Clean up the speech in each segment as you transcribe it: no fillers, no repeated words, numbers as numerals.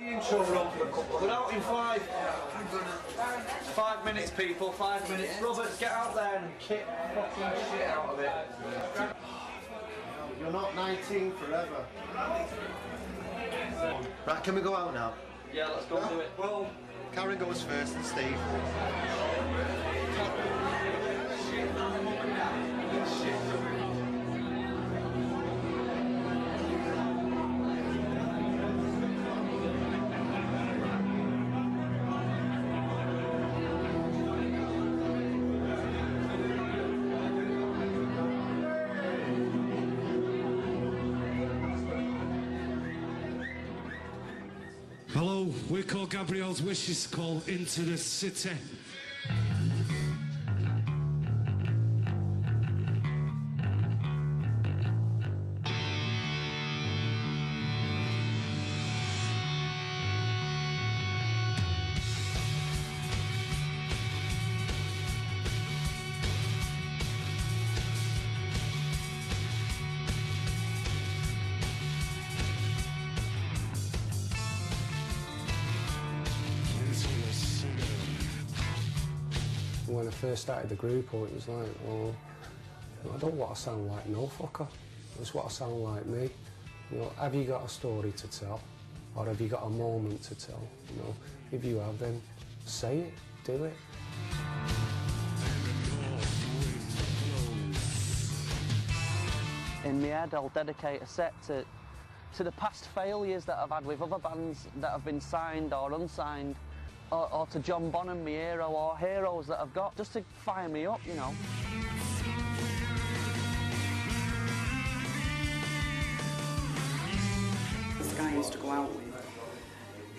Intro run for a couple. We're out in 5. 5 minutes, people. 5 minutes. Robert, get out there and kick fucking shit out of it. You're not 19 forever. Right, can we go out now? Yeah, let's go and do it. Well, Karen goes first and Steve. Hello, we're called Gabrielles Wish. It's called Into the City. When I first started the group, it was like, well, I don't want to sound like no fucker. I just want to sound like me. You know, have you got a story to tell, or have you got a moment to tell? You know, if you have, then say it, do it. In my head, I'll dedicate a set to the past failures that I've had with other bands that have been signed or unsigned. Or to John Bonham, my hero, or heroes that I've got, just to fire me up, you know. This guy I used to go out with,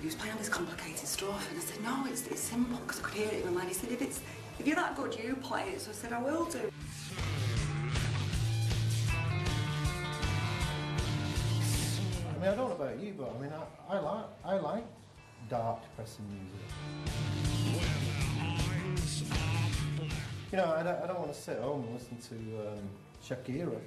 he was playing all this complicated stuff, and I said, no, it's simple, because I could hear it in my mind. He said, if you're that good, you play it. So I said, I will do. I mean, I don't know about you, but I mean, I like dark, depressing music. You know, I don't want to sit home and listen to Shakira.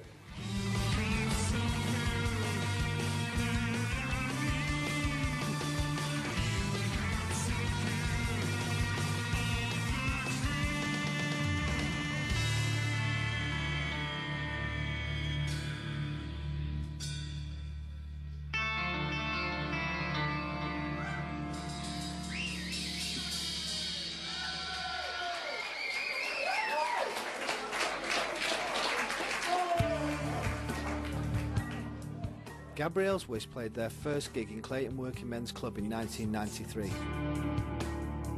Gabrielles Wish played their first gig in Clayton Working Men's Club in 1993.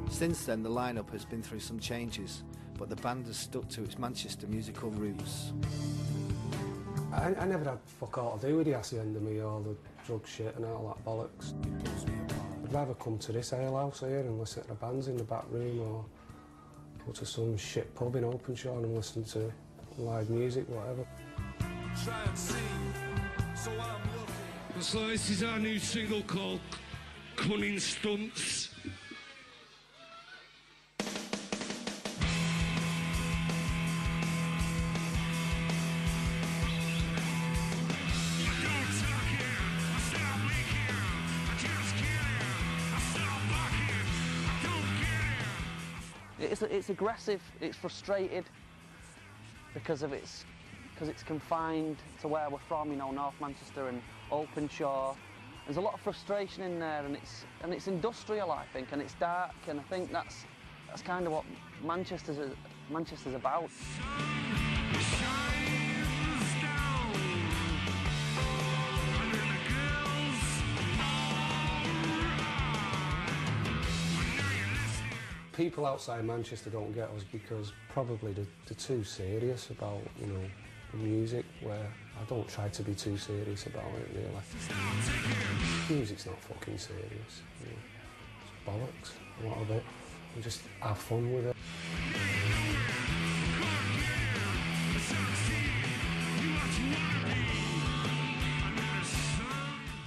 Since then, the lineup has been through some changes, but the band has stuck to its Manchester musical roots. I never had fuck all to do with the hacienda me, all the drug shit and all that bollocks. I'd rather come to this alehouse here and listen to the bands in the back room, or go to some shit pub in Openshaw and listen to live music, whatever. Try and see, so I'm looking. So this is our new single called Cunning Stunts. It's aggressive, it's frustrated because it's confined to where we're from, you know, North Manchester and Openshaw. There's a lot of frustration in there, and it's industrial, I think, and it's dark, and I think that's kind of what Manchester's about. People outside Manchester don't get us because probably they're too serious about, you know, the music, where I don't try to be too serious about it, really. Music's not fucking serious, you know. It's bollocks, a lot of it, and just have fun with it.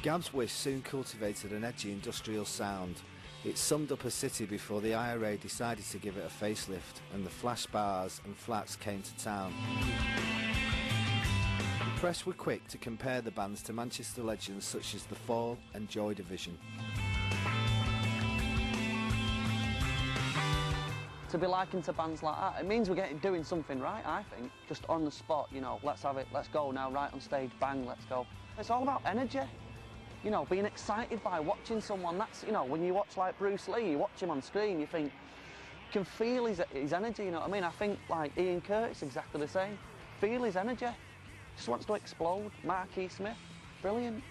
Gab's Wish soon cultivated an edgy industrial sound. It summed up a city before the IRA decided to give it a facelift and the flash bars and flats came to town. The press were quick to compare the bands to Manchester legends such as The Fall and Joy Division. to be liking to bands like that. It means we're doing something right, I think. Just on the spot, you know, let's have it, let's go now, right on stage, bang, let's go. It's all about energy. You know, being excited by watching someone. That's, you know, when you watch like Bruce Lee, you watch him on screen, you think, you can feel his energy, you know what I mean? I think like Ian Curtis, exactly the same. Feel his energy. Just wants to explode. Marquis Smith, brilliant.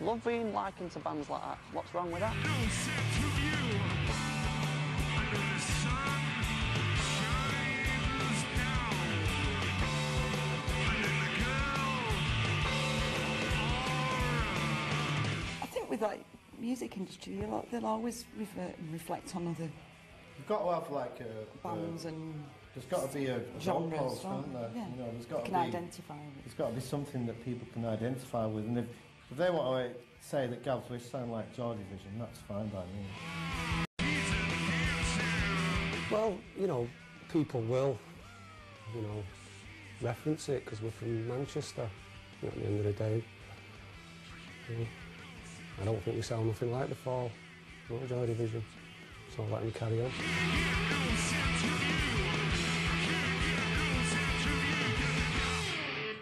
Love being likened to bands like that. What's wrong with that? I think with like music industry, they'll always revert and reflect on other You've got to have like a bands and there's got to be a genres, goalpost, right? hasn't there? Yeah. You know, there's got you to can be. identify with. There's got to be something that people can identify with, and if they want to say that Gabrielles Wish sound like Joy Division, that's fine by me. Well, you know, people will, you know, reference it because we're from Manchester. At the end of the day, you know, I don't think we sound nothing like the Fall, not Joy Division, so I'll let them carry on.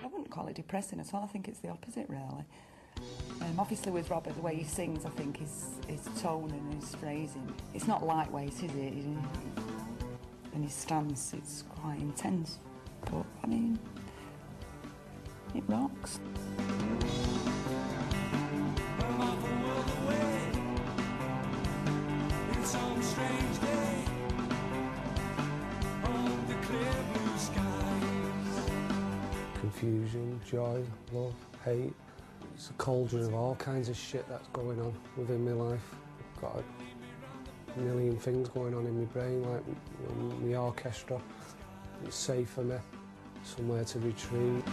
I wouldn't call it depressing at all. I think it's the opposite, really. Obviously, with Robert, the way he sings, I think his tone and his phrasing, it's not lightweight, is it? And his stance, it's quite intense. But I mean, it rocks. Confusion, joy, love, hate. It's a cauldron of all kinds of shit that's going on within my life. I've got a million things going on in my brain, like my orchestra. It's safe for me, somewhere to retreat.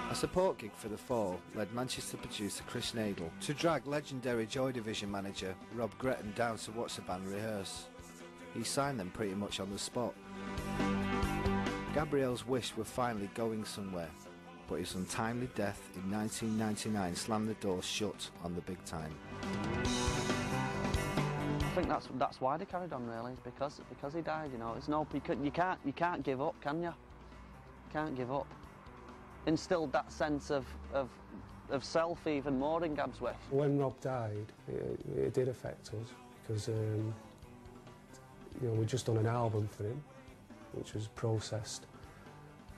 A support gig for the Fall led Manchester producer Chris Nadel to drag legendary Joy Division manager Rob Gretton down to watch the band rehearse. He signed them pretty much on the spot. Gabrielles Wish were finally going somewhere, but his untimely death in 1999 slammed the door shut on the big time. I think that's why they carried on, really, because he died. You know, it's you can't give up, can you? Can't give up. Instilled that sense of self even more in Gab's Wish. When Rob died, it did affect us because you know, we'd just done an album for him, which was Processed,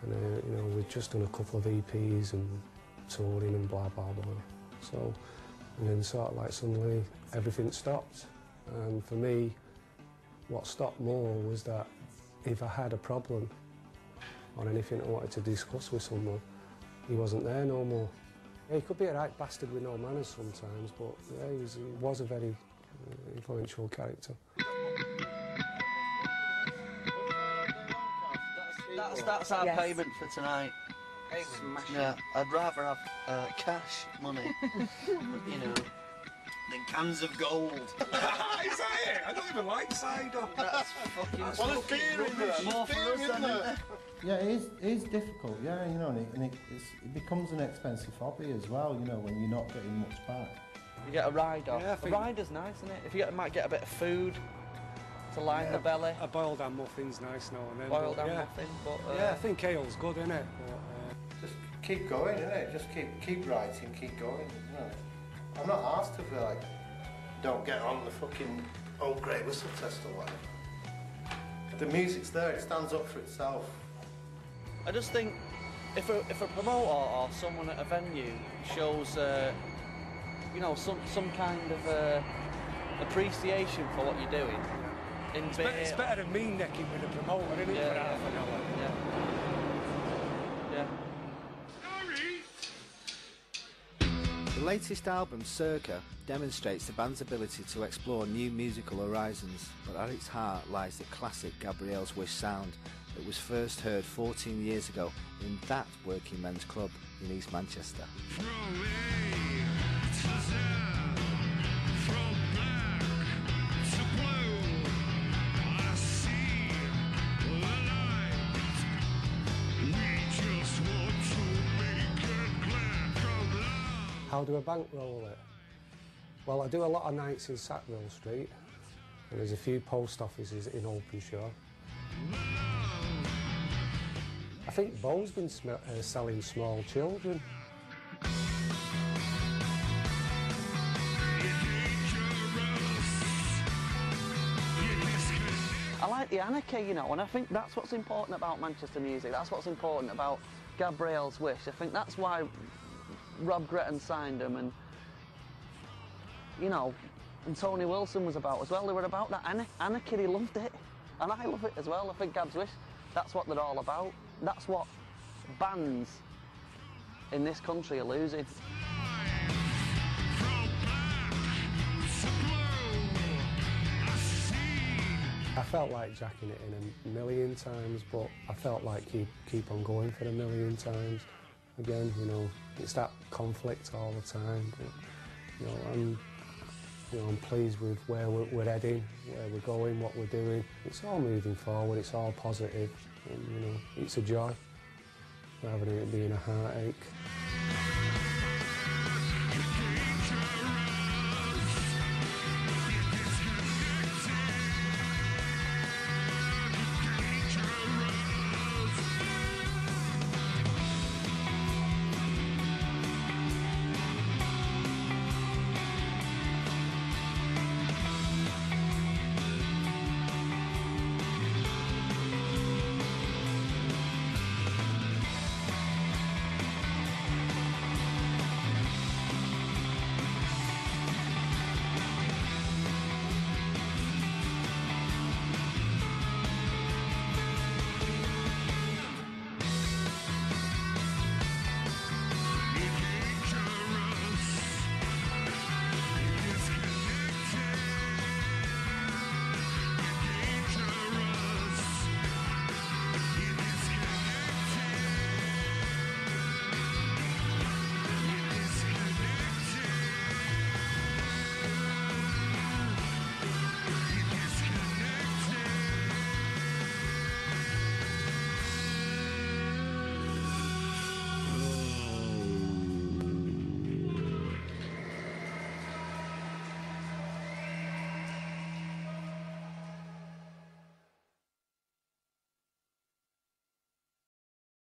and you know, we'd just done a couple of EPs and touring and blah blah blah. So, and then sort of like suddenly everything stopped. And for me, what stopped more was that if I had a problem or anything I wanted to discuss with someone, he wasn't there no more. Yeah, he could be a right bastard with no manners sometimes, but yeah, he was a very influential character. That's our payment for tonight. Yeah, I'd rather have cash money, you know, than cans of gold. Is that it? I don't even like cider. That's fucking. Well, there's beer in there. More for us, isn't it? Yeah, it is difficult, yeah, you know, and it becomes an expensive hobby as well, you know, when you're not getting much back. You get a rider. Yeah, a rider's nice, isn't it? If you might get a bit of food to line the belly. A boiled ham muffin's nice now and then. Boiled ham muffin, but yeah, I think ale's good, isn't it? Just keep going, innit? Just keep writing, keep going, you know. I'm not asked to be like, don't get on the fucking old grey whistle test or whatever. The music's there, it stands up for itself. I just think if a promoter or someone at a venue shows, you know, some kind of appreciation for what you're doing, It's better than me necking with a promoter, isn't it, for half an hour? Yeah. The latest album, Circa, demonstrates the band's ability to explore new musical horizons, but at its heart lies the classic Gabrielles Wish sound that was first heard 14 years ago in that working men's club in East Manchester. How How do I bankroll it? Well, I do a lot of nights in Sackville Street, and there's a few post offices in Openshaw. I think Bo's been selling small children. I like the anarchy, you know, and I think that's what's important about Manchester music. That's what's important about Gabrielles Wish. I think that's why Rob Gretton signed them, and, you know, and Tony Wilson was about as well. They were about that anarchy. They loved it, and I love it as well. I think Gab's Wish, that's what they're all about. That's what bands in this country are losing. I felt like jacking it in a million times, but I felt like he'd keep on going for a million times. Again, you know, it's that conflict all the time. But, you know, I'm pleased with where we're heading, where we're going, what we're doing. It's all moving forward. It's all positive, and you know, it's a joy rather than it being a heartache.